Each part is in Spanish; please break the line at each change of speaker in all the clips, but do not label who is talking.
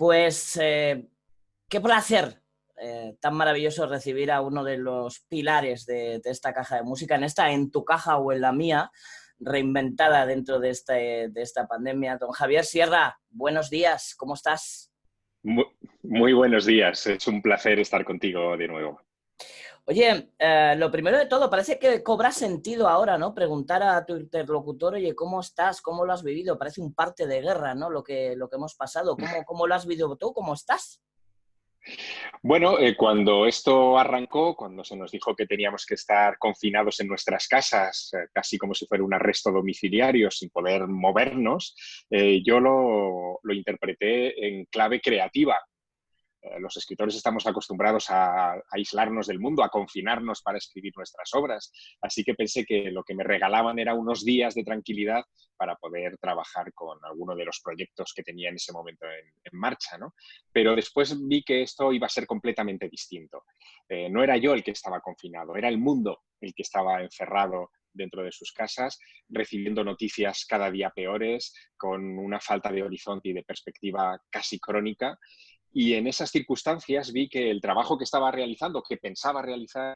Pues qué placer tan maravilloso recibir a uno de los pilares de esta caja de música, en tu caja o en la mía, reinventada dentro de esta pandemia. Don Javier Sierra, buenos días, ¿cómo estás?
Muy buenos días, es un placer estar contigo de nuevo.
Oye, lo primero de todo, parece que cobra sentido ahora, ¿no? Preguntar a tu interlocutor, oye, ¿cómo estás? ¿Cómo lo has vivido? Parece un parte de guerra, ¿no? Lo que hemos pasado. ¿Cómo lo has vivido tú? ¿Cómo estás?
Bueno, cuando esto arrancó, cuando se nos dijo que teníamos que estar confinados en nuestras casas, casi como si fuera un arresto domiciliario, sin poder movernos, yo lo interpreté en clave creativa. Los escritores estamos acostumbrados a aislarnos del mundo, a confinarnos para escribir nuestras obras. Así que pensé que lo que me regalaban era unos días de tranquilidad para poder trabajar con alguno de los proyectos que tenía en ese momento en marcha, ¿no? Pero después vi que esto iba a ser completamente distinto. No era yo el que estaba confinado, era el mundo el que estaba encerrado dentro de sus casas, recibiendo noticias cada día peores, con una falta de horizonte y de perspectiva casi crónica. Y en esas circunstancias vi que el trabajo que estaba realizando, que pensaba realizar,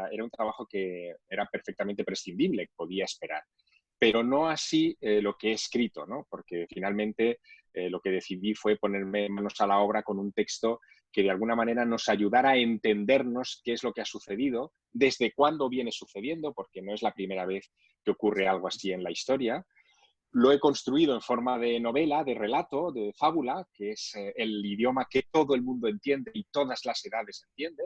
era un trabajo que era perfectamente prescindible, que podía esperar. Pero no así lo que he escrito, ¿no? Porque finalmente lo que decidí fue ponerme manos a la obra con un texto que de alguna manera nos ayudara a entendernos qué es lo que ha sucedido, desde cuándo viene sucediendo, porque no es la primera vez que ocurre algo así en la historia. Lo he construido en forma de novela, de relato, de fábula, que es el idioma que todo el mundo entiende y todas las edades entienden,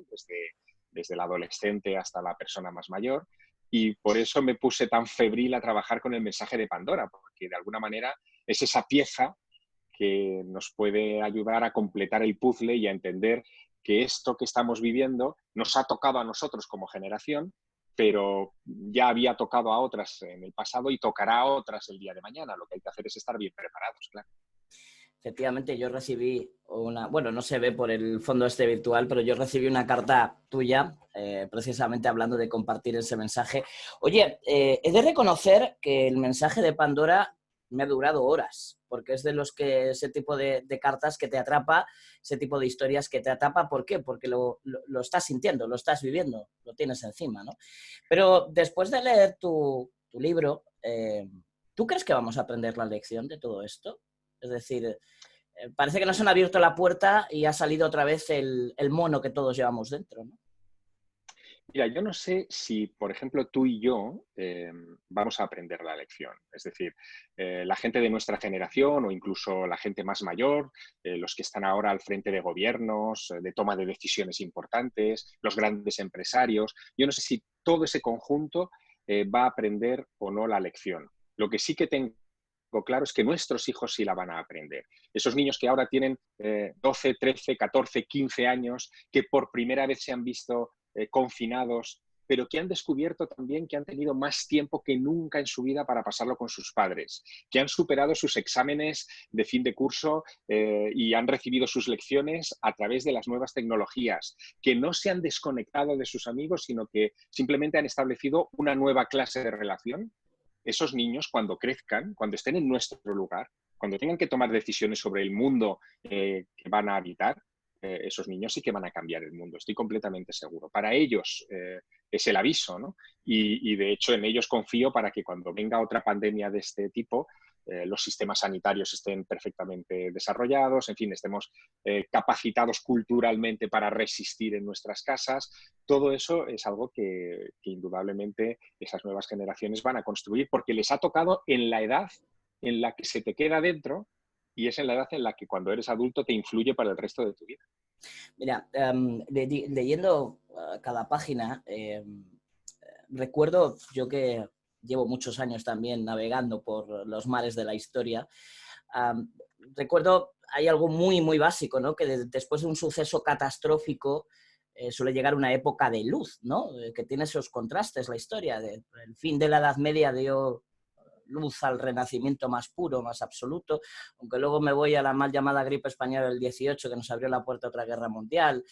desde el adolescente hasta la persona más mayor. Y por eso me puse tan febril a trabajar con el mensaje de Pandora, porque de alguna manera es esa pieza que nos puede ayudar a completar el puzzle y a entender que esto que estamos viviendo nos ha tocado a nosotros como generación, pero ya había tocado a otras en el pasado y tocará a otras el día de mañana. Lo que hay que hacer es estar bien preparados, claro.
Efectivamente, yo recibí bueno, no se ve por el fondo virtual, pero yo recibí una carta tuya, precisamente hablando de compartir ese mensaje. Oye, he de reconocer que el mensaje de Pandora me ha durado horas, porque es de los que ese tipo de cartas que te atrapa, ese tipo de historias que te atrapa. ¿Por qué? Porque lo estás sintiendo, lo estás viviendo, lo tienes encima, ¿no? Pero después de leer tu libro, ¿tú crees que vamos a aprender la lección de todo esto? Es decir, parece que nos han abierto la puerta y ha salido otra vez el mono que todos llevamos dentro, ¿no?
Mira, yo no sé si, por ejemplo, tú y yo vamos a aprender la lección. Es decir, la gente de nuestra generación o incluso la gente más mayor, los que están ahora al frente de gobiernos, de toma de decisiones importantes, los grandes empresarios, yo no sé si todo ese conjunto va a aprender o no la lección. Lo que sí que tengo claro es que nuestros hijos sí la van a aprender. Esos niños que ahora tienen 12, 13, 14, 15 años, que por primera vez se han visto confinados, pero que han descubierto también que han tenido más tiempo que nunca en su vida para pasarlo con sus padres, que han superado sus exámenes de fin de curso y han recibido sus lecciones a través de las nuevas tecnologías, que no se han desconectado de sus amigos, sino que simplemente han establecido una nueva clase de relación. Esos niños, cuando crezcan, cuando estén en nuestro lugar, cuando tengan que tomar decisiones sobre el mundo que van a habitar, esos niños sí que van a cambiar el mundo, estoy completamente seguro. Para ellos es el aviso, ¿no? Y de hecho en ellos confío para que cuando venga otra pandemia de este tipo, los sistemas sanitarios estén perfectamente desarrollados, en fin, estemos capacitados culturalmente para resistir en nuestras casas. Todo eso es algo que indudablemente esas nuevas generaciones van a construir porque les ha tocado en la edad en la que se te queda dentro y es en la edad en la que cuando eres adulto te influye para el resto de tu vida.
Mira, leyendo cada página, recuerdo yo que llevo muchos años también navegando por los mares de la historia. Recuerdo, hay algo muy, muy básico, ¿no? Que después de un suceso catastrófico suele llegar una época de luz, ¿no? Que tiene esos contrastes la historia. El fin de la Edad Media dio luz al renacimiento más puro, más absoluto, aunque luego me voy a la mal llamada gripe española del 18, que nos abrió la puerta a otra guerra mundial.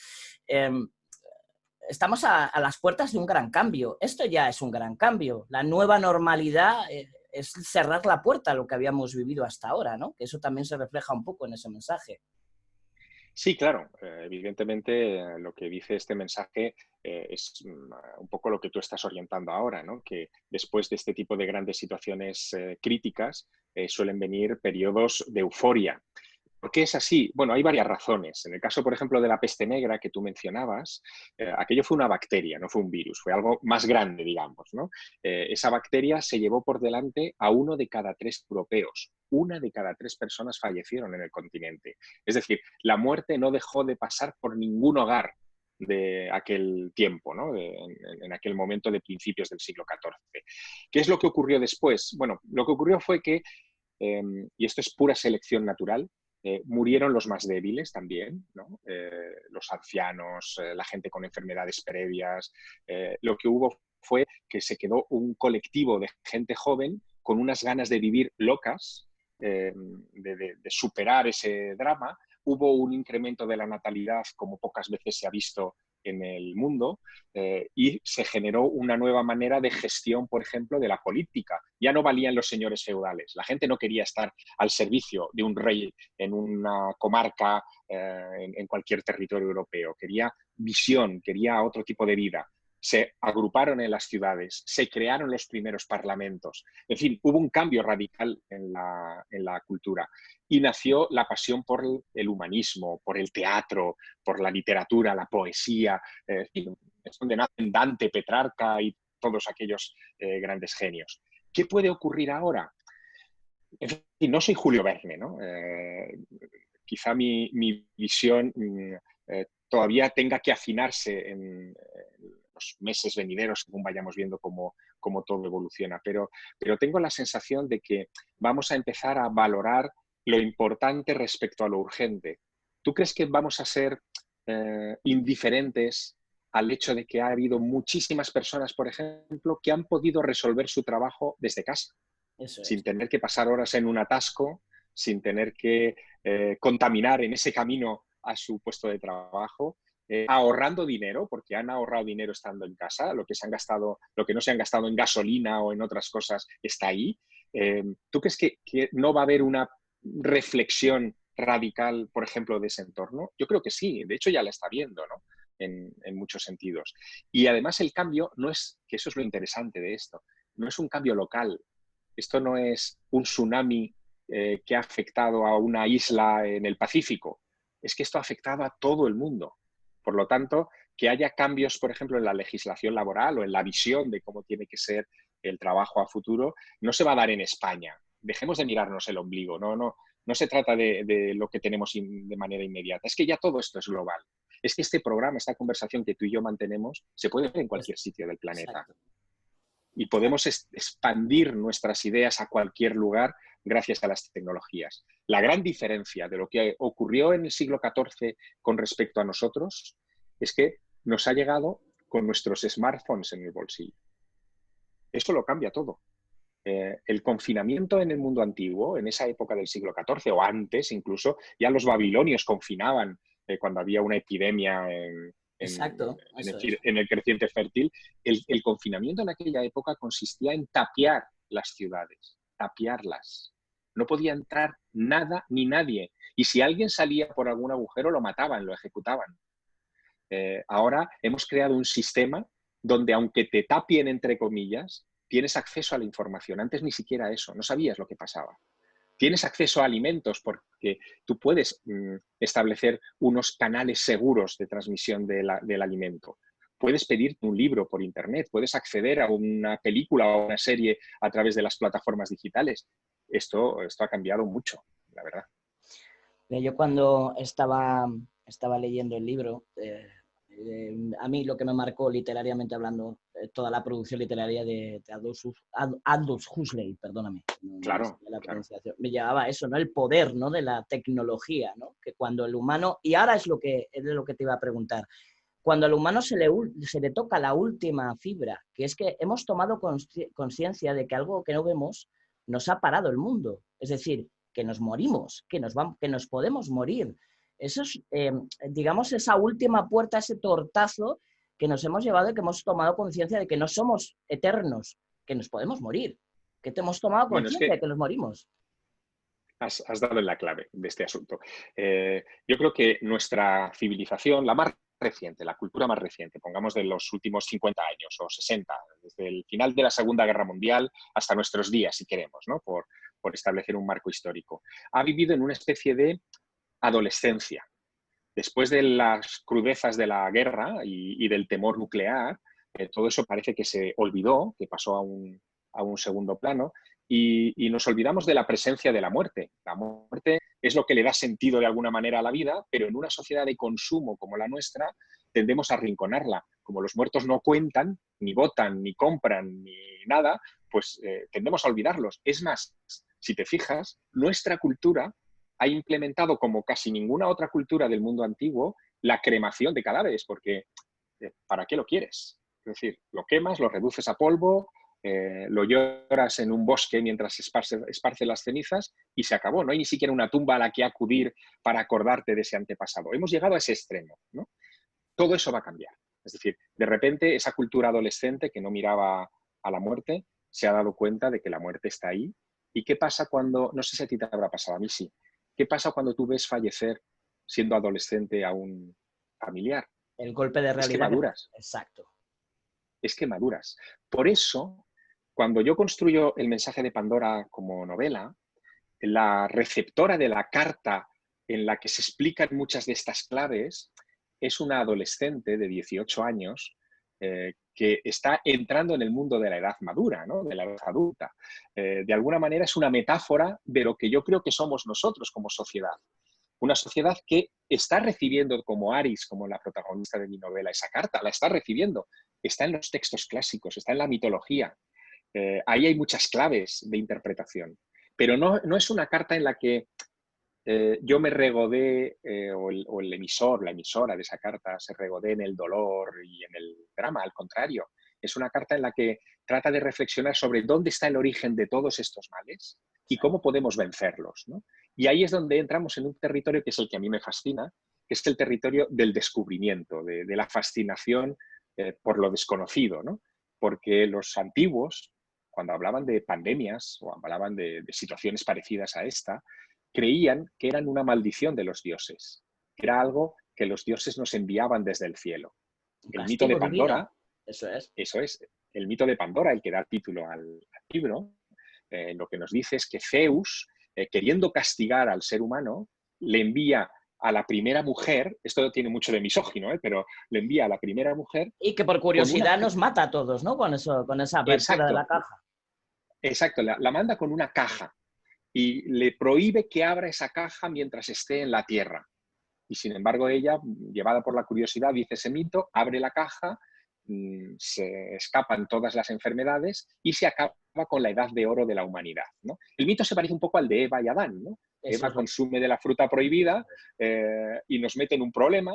Estamos a las puertas de un gran cambio. Esto ya es un gran cambio. La nueva normalidad es cerrar la puerta a lo que habíamos vivido hasta ahora, ¿no? Que eso también se refleja un poco en ese mensaje.
Sí, claro. Evidentemente, lo que dice este mensaje es un poco lo que tú estás orientando ahora, ¿no? Que después de este tipo de grandes situaciones críticas suelen venir periodos de euforia. ¿Por qué es así? Bueno, hay varias razones. En el caso, por ejemplo, de la peste negra que tú mencionabas, aquello fue una bacteria, no fue un virus, fue algo más grande, digamos, ¿no? Esa bacteria se llevó por delante a 1 de cada 3 europeos. 1 de cada 3 personas fallecieron en el continente. Es decir, la muerte no dejó de pasar por ningún hogar de aquel tiempo, ¿no? En aquel momento de principios del siglo XIV. ¿Qué es lo que ocurrió después? Bueno, lo que ocurrió fue que, y esto es pura selección natural, murieron los más débiles también, ¿no? Los ancianos, la gente con enfermedades previas. Lo que hubo fue que se quedó un colectivo de gente joven con unas ganas de vivir locas, de superar ese drama. Hubo un incremento de la natalidad como pocas veces se ha visto en el mundo, y se generó una nueva manera de gestión, por ejemplo, de la política. Ya no valían los señores feudales. La gente no quería estar al servicio de un rey en una comarca, en cualquier territorio europeo. Quería visión, quería otro tipo de vida. Se agruparon en las ciudades, se crearon los primeros parlamentos. En fin, hubo un cambio radical en la cultura y nació la pasión por el humanismo, por el teatro, por la literatura, la poesía. Es donde nacen Dante, Petrarca y todos aquellos grandes genios. ¿Qué puede ocurrir ahora? En fin, no soy Julio Verne, ¿no? Quizá mi visión todavía tenga que afinarse en los meses venideros, según vayamos viendo cómo todo evoluciona, pero tengo la sensación de que vamos a empezar a valorar lo importante respecto a lo urgente. ¿Tú crees que vamos a ser indiferentes al hecho de que ha habido muchísimas personas, por ejemplo, que han podido resolver su trabajo desde casa,
Eso
sin
es.
tener que pasar horas en un atasco, sin tener que contaminar en ese camino a su puesto de trabajo, ahorrando dinero, porque han ahorrado dinero estando en casa, lo que no se han gastado en gasolina o en otras cosas está ahí? ¿Tú crees que no va a haber una reflexión radical, por ejemplo, de ese entorno? Yo creo que sí, de hecho ya la está viendo, ¿no? En muchos sentidos. Y además el cambio no es, que eso es lo interesante de esto, no es un cambio local. Esto no es un tsunami que ha afectado a una isla en el Pacífico. Es que esto ha afectado a todo el mundo. Por lo tanto, que haya cambios, por ejemplo, en la legislación laboral o en la visión de cómo tiene que ser el trabajo a futuro, no se va a dar en España. Dejemos de mirarnos el ombligo. No se trata de lo que tenemos de manera inmediata. Es que ya todo esto es global. Es que este programa, esta conversación que tú y yo mantenemos, se puede ver en cualquier sitio del planeta.
Exacto.
Y podemos expandir nuestras ideas a cualquier lugar gracias a las tecnologías. La gran diferencia de lo que ocurrió en el siglo XIV con respecto a nosotros es que nos ha llegado con nuestros smartphones en el bolsillo. Eso lo cambia todo. El confinamiento en el mundo antiguo, en esa época del siglo XIV o antes incluso, ya los babilonios confinaban cuando había una epidemia
Exacto, eso es.
en el creciente fértil. El confinamiento en aquella época consistía en tapiar las ciudades, tapiarlas. No podía entrar nada ni nadie. Y si alguien salía por algún agujero, lo mataban, lo ejecutaban. Ahora hemos creado un sistema donde, aunque te tapien, entre comillas, tienes acceso a la información. Antes ni siquiera eso, no sabías lo que pasaba. Tienes acceso a alimentos porque tú puedes establecer unos canales seguros de transmisión del alimento. Puedes pedirte un libro por internet, puedes acceder a una película o una serie a través de las plataformas digitales. Esto ha cambiado mucho, la verdad.
Yo cuando estaba leyendo el libro, a mí lo que me marcó literariamente hablando, toda la producción literaria de Aldous Huxley, perdóname, no me
Claro,
salía la
claro.
pronunciación, me llevaba a eso, ¿no? El poder, ¿no? De la tecnología, ¿no? Que cuando el humano, y ahora es lo que te iba a preguntar, cuando al humano se le toca la última fibra, que es que hemos tomado conciencia de que algo que no vemos nos ha parado el mundo. Es decir, que nos morimos, que nos podemos morir. Eso es, digamos, esa última puerta, ese tortazo que nos hemos llevado y que hemos tomado conciencia de que no somos eternos, que nos podemos morir, que te hemos tomado
Bueno, es
conciencia de
que
que nos morimos.
has dado en la clave de este asunto. Yo creo que nuestra civilización, la más reciente, la cultura más reciente, pongamos de los últimos 50 años o 60, desde el final de la Segunda Guerra Mundial hasta nuestros días, si queremos, ¿no? Por establecer un marco histórico, ha vivido en una especie de adolescencia. Después de las crudezas de la guerra y del temor nuclear, todo eso parece que se olvidó, que pasó a un segundo plano, y nos olvidamos de la presencia de la muerte. La muerte es lo que le da sentido de alguna manera a la vida, pero en una sociedad de consumo como la nuestra tendemos a arrinconarla. Como los muertos no cuentan, ni votan, ni compran, ni nada, pues tendemos a olvidarlos. Es más, si te fijas, nuestra cultura ha implementado, como casi ninguna otra cultura del mundo antiguo, la cremación de cadáveres, porque ¿para qué lo quieres? Es decir, lo quemas, lo reduces a polvo, lo lloras en un bosque mientras esparce las cenizas y se acabó. No hay ni siquiera una tumba a la que acudir para acordarte de ese antepasado. Hemos llegado a ese extremo, ¿no? Todo eso va a cambiar. Es decir, de repente esa cultura adolescente que no miraba a la muerte se ha dado cuenta de que la muerte está ahí. ¿Y qué pasa cuando, no sé si a ti te habrá pasado, a mí sí, qué pasa cuando tú ves fallecer siendo adolescente a un familiar?
El golpe de
Es que
realidad.
maduras.
Exacto.
Es que maduras. Por eso, cuando yo construyo el mensaje de Pandora como novela, la receptora de la carta en la que se explican muchas de estas claves es una adolescente de 18 años que está entrando en el mundo de la edad madura, ¿no? De la edad adulta. De alguna manera es una metáfora de lo que yo creo que somos nosotros como sociedad. Una sociedad que está recibiendo como Aris, como la protagonista de mi novela, esa carta, la está recibiendo. Está en los textos clásicos, está en la mitología. Ahí hay muchas claves de interpretación. Pero no es una carta en la que yo me regodé, o el emisor, la emisora de esa carta, se regodé en el dolor y en el drama. Al contrario, es una carta en la que trata de reflexionar sobre dónde está el origen de todos estos males y cómo podemos vencerlos, ¿no? Y ahí es donde entramos en un territorio que es el que a mí me fascina, que es el territorio del descubrimiento, de la fascinación por lo desconocido, ¿no? Porque los antiguos, cuando hablaban de pandemias o hablaban de situaciones parecidas a esta, creían que eran una maldición de los dioses, que era algo que los dioses nos enviaban desde el cielo.
Un
El mito de
castigo divino.
Pandora,
Eso es.
eso es, el mito de Pandora, el que da título al libro, lo que nos dice es que Zeus, queriendo castigar al ser humano, le envía a la primera mujer, esto tiene mucho de misógino, pero le envía a la primera mujer
Y que por
con una...
curiosidad nos mata a todos, ¿no? Con eso, con esa apertura de la
Exacto,
caja.
exacto, la manda con una caja y le prohíbe que abra esa caja mientras esté en la tierra. Y sin embargo ella, llevada por la curiosidad, dice ese mito, abre la caja, se escapan todas las enfermedades y se acaba con la edad de oro de la humanidad, ¿no? El mito se parece un poco al de Eva y Adán, ¿no?
Eso
Eva
es lo
consume de la fruta prohibida y nos mete en un problema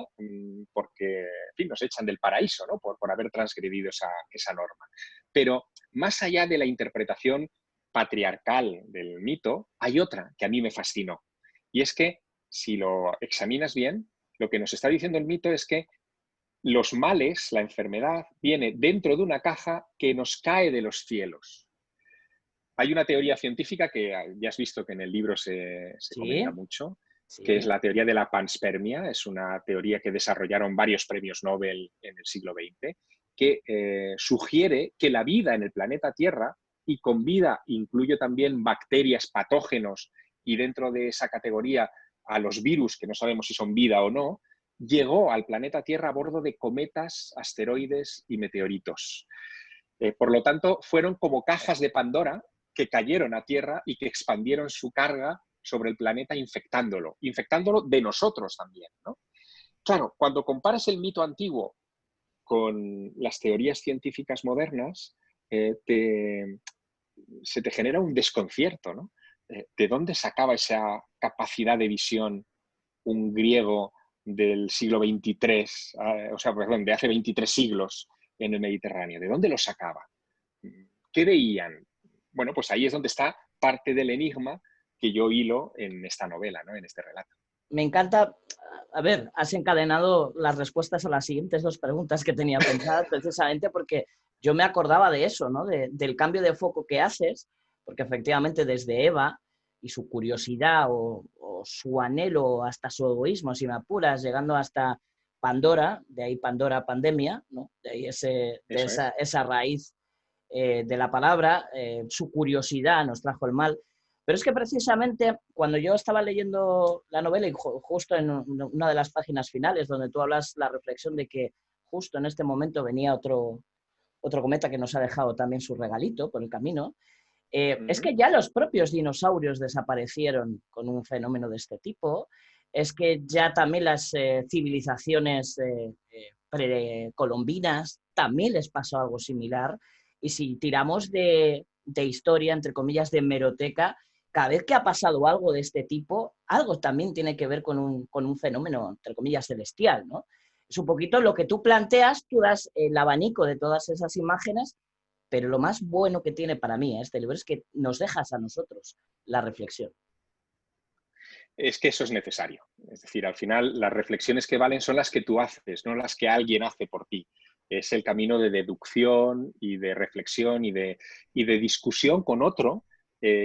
porque, en fin, nos echan del paraíso, ¿no? Por haber transgredido esa norma. Pero más allá de la interpretación patriarcal del mito, hay otra que a mí me fascinó. Y es que, si lo examinas bien, lo que nos está diciendo el mito es que los males, la enfermedad, viene dentro de una caja que nos cae de los cielos. Hay una teoría científica que ya has visto que en el libro se
Sí,
comenta mucho, que es
sí.
la teoría de la panspermia. Es una teoría que desarrollaron varios premios Nobel en el siglo XX, que sugiere que la vida en el planeta Tierra, y con vida incluyo también bacterias, patógenos, y dentro de esa categoría a los virus, que no sabemos si son vida o no, llegó al planeta Tierra a bordo de cometas, asteroides y meteoritos. Por lo tanto, fueron como cajas de Pandora que cayeron a Tierra y que expandieron su carga sobre el planeta infectándolo de nosotros también, ¿no? Claro, cuando comparas el mito antiguo con las teorías científicas modernas, se te genera un desconcierto, ¿no? ¿De dónde sacaba esa capacidad de visión un griego del siglo XXIII, o sea, perdón, de hace 23 siglos en el Mediterráneo? ¿De dónde lo sacaba? ¿Qué veían? Bueno, pues ahí es donde está parte del enigma que yo hilo en esta novela, ¿no? En este relato.
Me encanta, a ver, has encadenado las respuestas a las siguientes dos preguntas que tenía pensadas precisamente porque yo me acordaba de eso, ¿no? Del cambio de foco que haces, porque efectivamente desde Eva y su curiosidad o su anhelo, hasta su egoísmo, si me apuras, llegando hasta Pandora, de ahí Pandora pandemia, ¿no? De ahí
Eso es.
esa raíz de la palabra, su curiosidad nos trajo el mal. Pero es que precisamente cuando yo estaba leyendo la novela y justo en una de las páginas finales donde tú hablas la reflexión de que justo en este momento venía otro cometa que nos ha dejado también su regalito por el camino, es que ya los propios dinosaurios desaparecieron con un fenómeno de este tipo, es que ya también las civilizaciones precolombinas también les pasó algo similar, y si tiramos de historia, entre comillas, de hemeroteca, cada vez que ha pasado algo de este tipo, algo también tiene que ver con un fenómeno, entre comillas, celestial, ¿no? Es un poquito lo que tú planteas, tú das el abanico de todas esas imágenes, pero lo más bueno que tiene para mí este libro es que nos dejas a nosotros la reflexión.
Es que eso es necesario. Es decir, al final las reflexiones que valen son las que tú haces, no las que alguien hace por ti. Es el camino de deducción y de reflexión y de discusión con otro,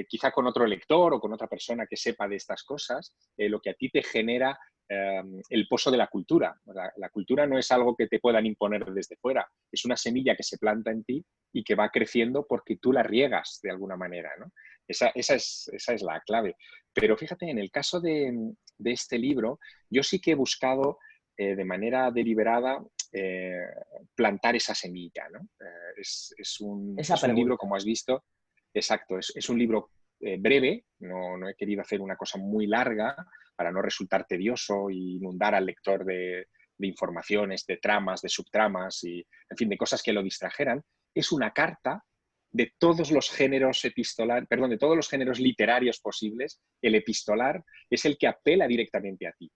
quizá con otro lector o con otra persona que sepa de estas cosas, lo que a ti te genera el pozo de la cultura. La cultura no es algo que te puedan imponer desde fuera, es una semilla que se planta en ti y que va creciendo porque tú la riegas de alguna manera, ¿no? Esa es la clave. Pero fíjate, en el caso de este libro, yo sí que he buscado de manera deliberada plantar esa semilla, ¿no? Es
Esa
un libro,
pregunta.
como has visto, exacto, es un libro breve, no he querido hacer una cosa muy larga para no resultar tedioso y inundar al lector de informaciones, de tramas, de subtramas y, en fin, de cosas que lo distrajeran. Es una carta de todos los géneros de todos los géneros literarios posibles. El epistolar es el que apela directamente a ti.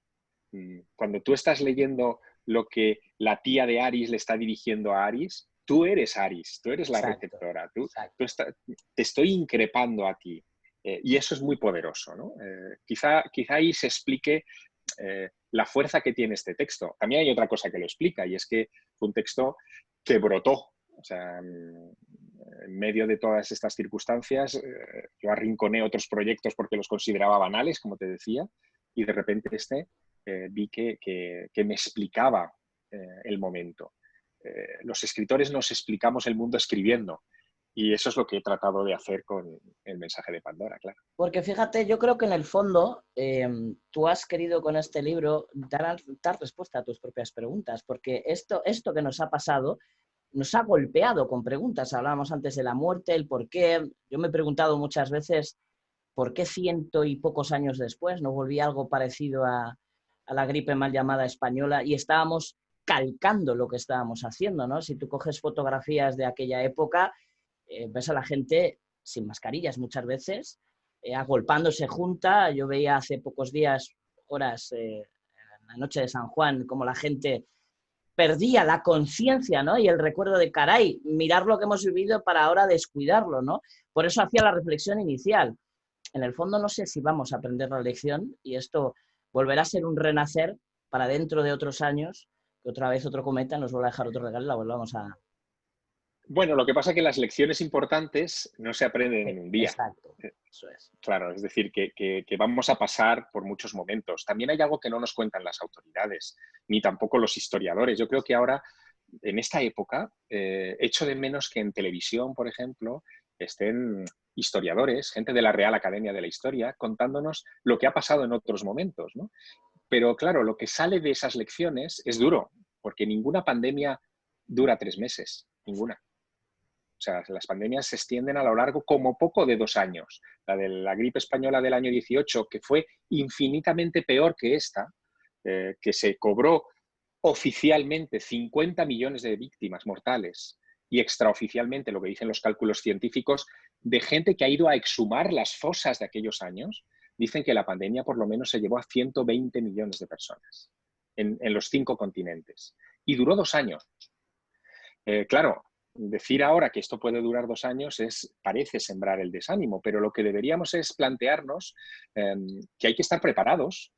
Cuando tú estás leyendo lo que la tía de Aris le está dirigiendo a Aris, tú eres Aris, tú eres la
Exacto,
receptora,
exacto.
te estoy increpando a ti. Y eso es muy poderoso, ¿no? Quizá ahí se explique la fuerza que tiene este texto. También hay otra cosa que lo explica, y es que fue un texto que brotó. O sea, en medio de todas estas circunstancias, yo arrinconé otros proyectos porque los consideraba banales, como te decía, y de repente vi que me explicaba el momento. Los escritores nos explicamos el mundo escribiendo, y eso es lo que he tratado de hacer con el mensaje de Pandora, claro.
Porque fíjate, yo creo que en el fondo tú has querido con este libro dar respuesta a tus propias preguntas, porque esto que nos ha pasado nos ha golpeado con preguntas. Hablábamos antes de la muerte, el por qué. Yo me he preguntado muchas veces por qué ciento y pocos años después no volvía algo parecido a la gripe mal llamada española y estábamos calcando lo que estábamos haciendo, ¿no? Si tú coges fotografías de aquella época, ves a la gente sin mascarillas muchas veces, agolpándose junta. Yo veía hace pocos días, horas, en la noche de San Juan, como la gente perdía la conciencia, ¿no? Y el recuerdo de, caray, mirar lo que hemos vivido para ahora descuidarlo, ¿no? Por eso hacía la reflexión inicial. En el fondo no sé si vamos a aprender la lección y esto volverá a ser un renacer para dentro de otros años, que otra vez otro cometa nos vuelva a dejar otro regalo y la volvamos a...
Bueno, lo que pasa es que las lecciones importantes no se aprenden en un día.
Exacto, eso es.
Claro, es decir, que vamos a pasar por muchos momentos. También hay algo que no nos cuentan las autoridades, ni tampoco los historiadores. Yo creo que ahora, en esta época, echo de menos que en televisión, por ejemplo, estén historiadores, gente de la Real Academia de la Historia, contándonos lo que ha pasado en otros momentos, ¿no? Pero claro, lo que sale de esas lecciones es duro, porque ninguna pandemia dura 3 meses, ninguna. O sea, las pandemias se extienden a lo largo como poco de 2 años. La de la gripe española del año 18, que fue infinitamente peor que esta, que se cobró oficialmente 50 millones de víctimas mortales y extraoficialmente, lo que dicen los cálculos científicos, de gente que ha ido a exhumar las fosas de aquellos años, dicen que la pandemia por lo menos se llevó a 120 millones de personas en los 5 continentes. Y duró 2 años. Claro, decir ahora que esto puede durar 2 años parece sembrar el desánimo, pero lo que deberíamos es plantearnos que hay que estar preparados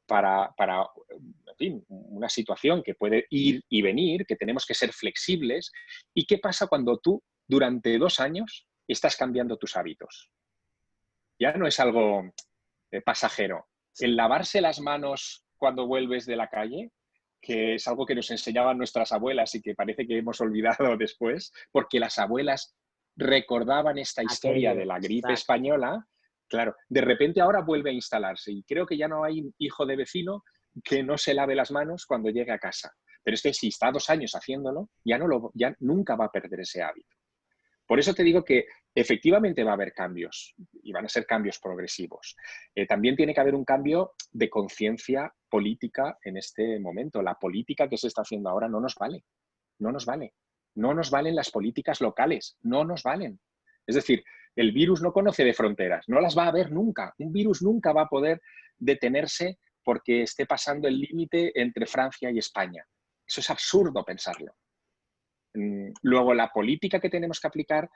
para en fin, una situación que puede ir y venir, que tenemos que ser flexibles. ¿Y qué pasa cuando tú, durante 2 años, estás cambiando tus hábitos? ya no es algo pasajero. El lavarse las manos cuando vuelves de la calle, que es algo que nos enseñaban nuestras abuelas y que parece que hemos olvidado después, porque las abuelas recordaban esta historia de
Aquello,
la gripe
exacto.
española, claro, de repente ahora vuelve a instalarse y creo que ya no hay hijo de vecino que no se lave las manos cuando llegue a casa. Pero es que si está 2 años haciéndolo, ya nunca va a perder ese hábito. Por eso te digo que efectivamente va a haber cambios y van a ser cambios progresivos. También tiene que haber un cambio de conciencia política en este momento. La política que se está haciendo ahora no nos vale, no nos vale. No nos valen las políticas locales, no nos valen. Es decir, el virus no conoce de fronteras, no las va a haber nunca. Un virus nunca va a poder detenerse porque esté pasando el límite entre Francia y España. Eso es absurdo pensarlo. Luego, la política que tenemos que aplicar,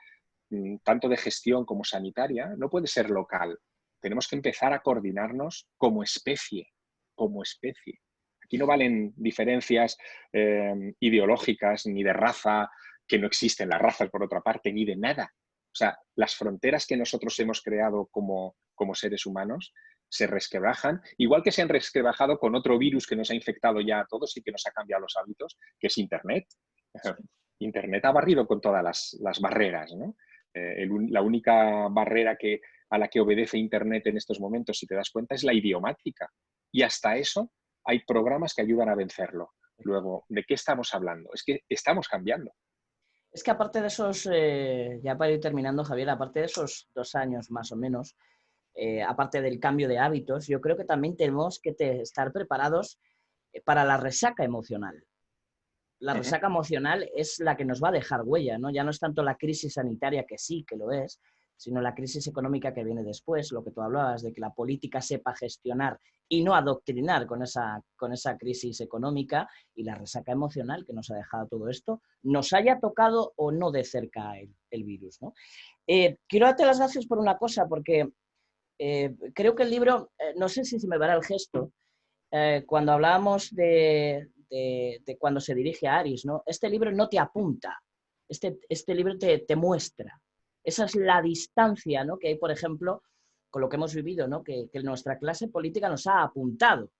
tanto de gestión como sanitaria, no puede ser local. Tenemos que empezar a coordinarnos como especie, como especie. Aquí no valen diferencias ideológicas, ni de raza, que no existen las razas por otra parte, ni de nada. O sea, las fronteras que nosotros hemos creado como seres humanos se resquebrajan, igual que se han resquebrajado con otro virus que nos ha infectado ya a todos y que nos ha cambiado los hábitos, que es Internet.
Sí.
Internet ha barrido con todas las barreras, ¿no? La única barrera a la que obedece Internet en estos momentos, si te das cuenta, es la idiomática. Y hasta eso hay programas que ayudan a vencerlo. Luego, ¿de qué estamos hablando? Es que estamos cambiando.
Es que aparte de esos, ya para ir terminando, Javier, aparte de esos 2 años más o menos, aparte del cambio de hábitos, yo creo que también tenemos que estar preparados para la resaca emocional. La
Uh -huh.
resaca emocional es la que nos va a dejar huella, ¿no? Ya no es tanto la crisis sanitaria, que sí, que lo es, sino la crisis económica que viene después, lo que tú hablabas, de que la política sepa gestionar y no adoctrinar con esa crisis económica, y la resaca emocional que nos ha dejado todo esto, nos haya tocado o no de cerca el virus, ¿no? Quiero darte las gracias por una cosa, porque creo que el libro, no sé si se me verá el gesto, cuando hablábamos de cuando se dirige a Aris, ¿no? Este libro no te apunta, este libro te muestra. Esa es la distancia, ¿no?, que hay, por ejemplo, con lo que hemos vivido, ¿no?, que nuestra clase política nos ha apuntado,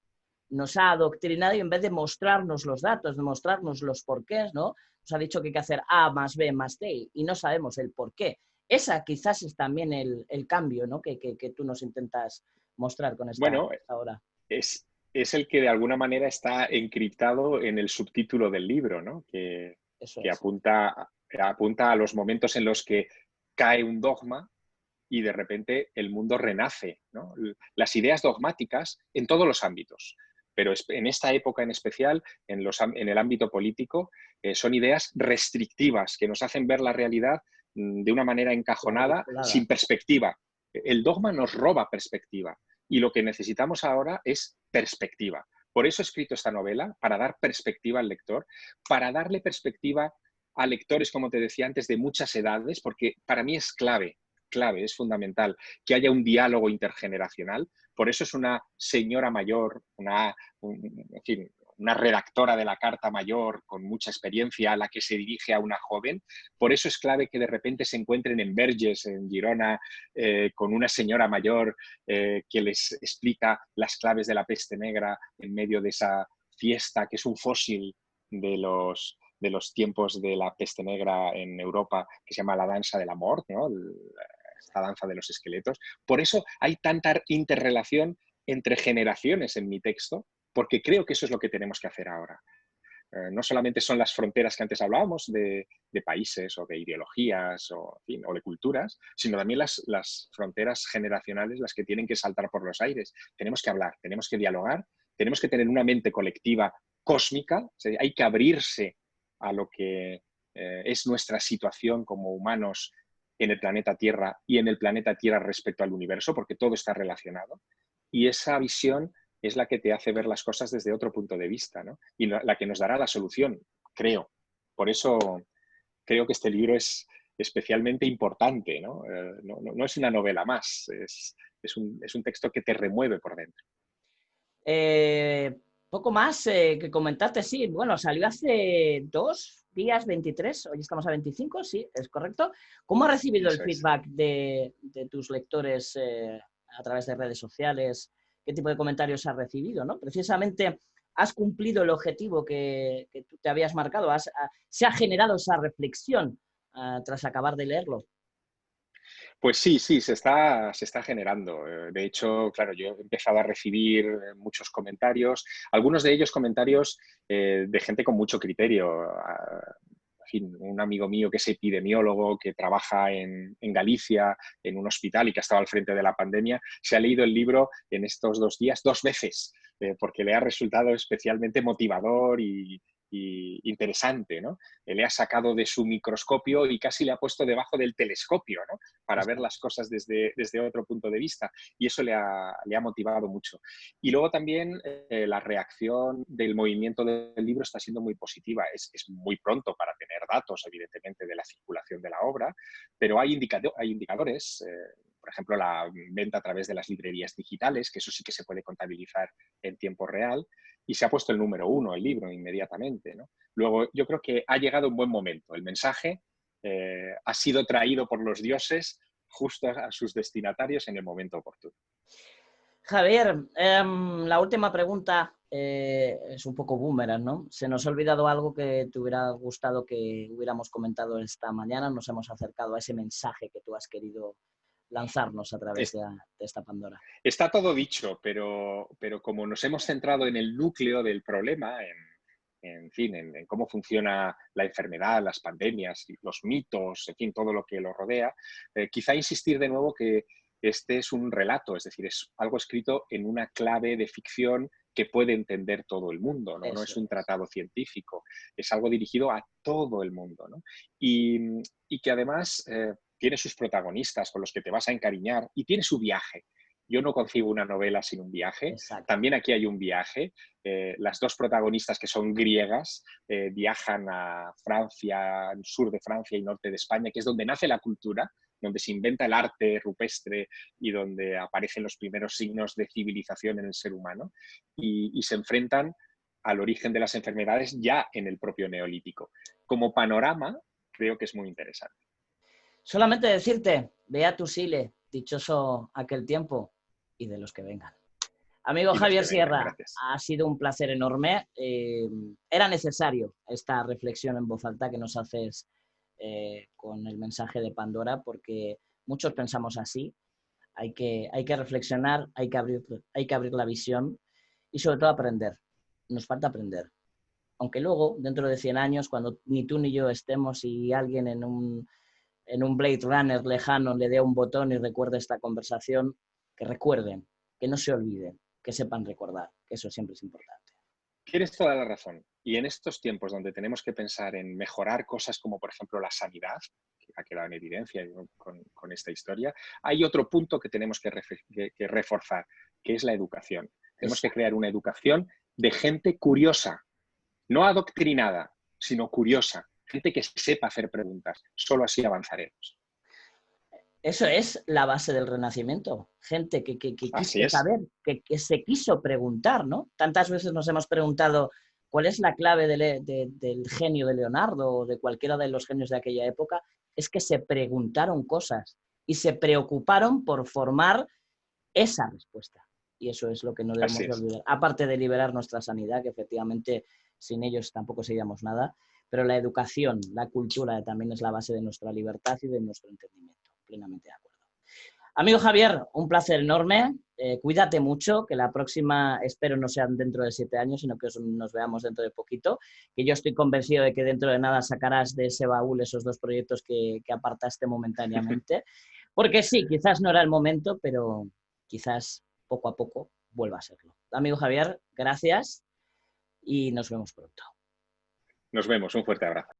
nos ha adoctrinado, y en vez de mostrarnos los datos, de mostrarnos los porqués, ¿no?, nos ha dicho que hay que hacer A más B más C y no sabemos el porqué. Esa quizás es también el cambio, ¿no?, que tú nos intentas mostrar con esta
Bueno,
obra.
es, es el que de alguna manera está encriptado en el subtítulo del libro, ¿no?
Eso
Que
es.
apunta a los momentos en los que cae un dogma y de repente el mundo renace, ¿no? Las ideas dogmáticas en todos los ámbitos, pero en esta época en especial, en el ámbito político, son ideas restrictivas que nos hacen ver la realidad de una manera encajonada,
Cuadriculada.
sin perspectiva. El dogma nos roba perspectiva y lo que necesitamos ahora es perspectiva. Por eso he escrito esta novela, para dar perspectiva al lector, para darle perspectiva a lectores, como te decía antes, de muchas edades, porque para mí es clave, es fundamental que haya un diálogo intergeneracional. Por eso es una señora mayor, en fin, una redactora de la Carta Mayor con mucha experiencia a la que se dirige a una joven. Por eso es clave que de repente se encuentren en Verges, en Girona, con una señora mayor que les explica las claves de la peste negra en medio de esa fiesta, que es un fósil de los tiempos de la peste negra en Europa, que se llama la danza del amor, ¿no? Esta danza de los esqueletos. Por eso hay tanta interrelación entre generaciones en mi texto, porque creo que eso es lo que tenemos que hacer ahora. No solamente son las fronteras que antes hablábamos de países o de ideologías o, en fin, o de culturas, sino también las fronteras generacionales las que tienen que saltar por los aires. Tenemos que hablar, tenemos que dialogar, tenemos que tener una mente colectiva cósmica, o sea, hay que abrirse a lo que es nuestra situación como humanos en el planeta Tierra y en el planeta Tierra respecto al universo, porque todo está relacionado. Y esa visión es la que te hace ver las cosas desde otro punto de vista, ¿no? Y la que nos dará la solución, creo. Por eso creo que este libro es especialmente importante, ¿no? No es una novela más, es un texto que te remueve por dentro.
Poco más que comentaste, sí. Bueno, salió hace 2 días, 23, hoy estamos a 25, sí, es correcto. ¿Cómo has recibido el
Eso es.
feedback de tus lectores a través de redes sociales? ¿Qué tipo de comentarios has recibido, no? Precisamente, ¿has cumplido el objetivo que tú te habías marcado? ¿Se ha generado esa reflexión tras acabar de leerlo?
Pues sí, sí, se está generando. De hecho, claro, yo he empezado a recibir muchos comentarios, algunos de ellos comentarios de gente con mucho criterio. En fin, un amigo mío que es epidemiólogo, que trabaja en Galicia, en un hospital y que ha estado al frente de la pandemia, se ha leído el libro en estos 2 días 2 veces, porque le ha resultado especialmente motivador y interesante, ¿no? Le ha sacado de su microscopio y casi le ha puesto debajo del telescopio, ¿no? Para ver las cosas desde otro punto de vista. Y eso le ha motivado mucho. Y luego también la reacción del movimiento del libro está siendo muy positiva. Es muy pronto para tener datos, evidentemente, de la circulación de la obra, pero hay indicadores. Por ejemplo, la venta a través de las librerías digitales, que eso sí que se puede contabilizar en tiempo real, y se ha puesto el número 1 el libro inmediatamente, ¿no? Luego, yo creo que ha llegado un buen momento. El mensaje ha sido traído por los dioses justo a sus destinatarios en el momento oportuno.
Javier, la última pregunta es un poco boomerang, ¿no? Se nos ha olvidado algo que te hubiera gustado que hubiéramos comentado esta mañana. Nos hemos acercado a ese mensaje que tú has querido lanzarnos a través
Es,
de esta Pandora.
Está todo dicho, pero como nos hemos centrado en el núcleo del problema, en fin, en cómo funciona la enfermedad, las pandemias, los mitos, en fin, todo lo que lo rodea, quizá insistir de nuevo que este es un relato, es decir, es algo escrito en una clave de ficción que puede entender todo el mundo, ¿no? No
Eso
es un
es.
tratado científico, es algo dirigido a todo el mundo, ¿no? Y que además tiene sus protagonistas con los que te vas a encariñar y tiene su viaje. Yo no concibo una novela sin un viaje.
Exacto.
También aquí hay un viaje. Las dos protagonistas, que son griegas, viajan a Francia, al sur de Francia y norte de España, que es donde nace la cultura, donde se inventa el arte rupestre y donde aparecen los primeros signos de civilización en el ser humano, y se enfrentan al origen de las enfermedades ya en el propio Neolítico. Como panorama, creo que es muy interesante.
Solamente decirte, vea tu sile, dichoso aquel tiempo y de los que vengan. Amigo
Y los
Javier
que vengan,
Sierra,
gracias.
ha sido un placer enorme. Era necesario esta reflexión en voz alta que nos haces con el mensaje de Pandora, porque muchos pensamos así. Hay que reflexionar, hay que abrir la visión y sobre todo aprender. Nos falta aprender. Aunque luego, dentro de 100 años, cuando ni tú ni yo estemos y alguien en un Blade Runner lejano le dé un botón y recuerde esta conversación, que recuerden, que no se olviden, que sepan recordar, que eso siempre es importante.
Tienes toda la razón. Y en estos tiempos donde tenemos que pensar en mejorar cosas como, por ejemplo, la sanidad, que ha quedado en evidencia con esta historia, hay otro punto que tenemos que reforzar, que es la educación. Tenemos que
Exacto.
crear una educación de gente curiosa, no adoctrinada, sino curiosa, gente que sepa hacer preguntas. Solo así avanzaremos.
Eso es la base del Renacimiento. Gente que
Así
quiso
es,
saber, que se quiso preguntar, ¿no? Tantas veces nos hemos preguntado cuál es la clave del genio de Leonardo o de cualquiera de los genios de aquella época. Es que se preguntaron cosas y se preocuparon por formar esa respuesta. Y eso es lo que no
así
debemos de
es.
olvidar. Aparte de liberar nuestra sanidad, que efectivamente sin ellos tampoco seríamos nada, pero la educación, la cultura también es la base de nuestra libertad y de nuestro entendimiento. Plenamente de acuerdo. Amigo Javier, un placer enorme. Cuídate mucho, que la próxima espero no sean dentro de 7 años, sino que nos veamos dentro de poquito. Que yo estoy convencido de que dentro de nada sacarás de ese baúl esos 2 proyectos que apartaste momentáneamente. Porque sí, quizás no era el momento, pero quizás poco a poco vuelva a serlo. Amigo Javier, gracias y nos vemos pronto.
Nos vemos. Un fuerte abrazo.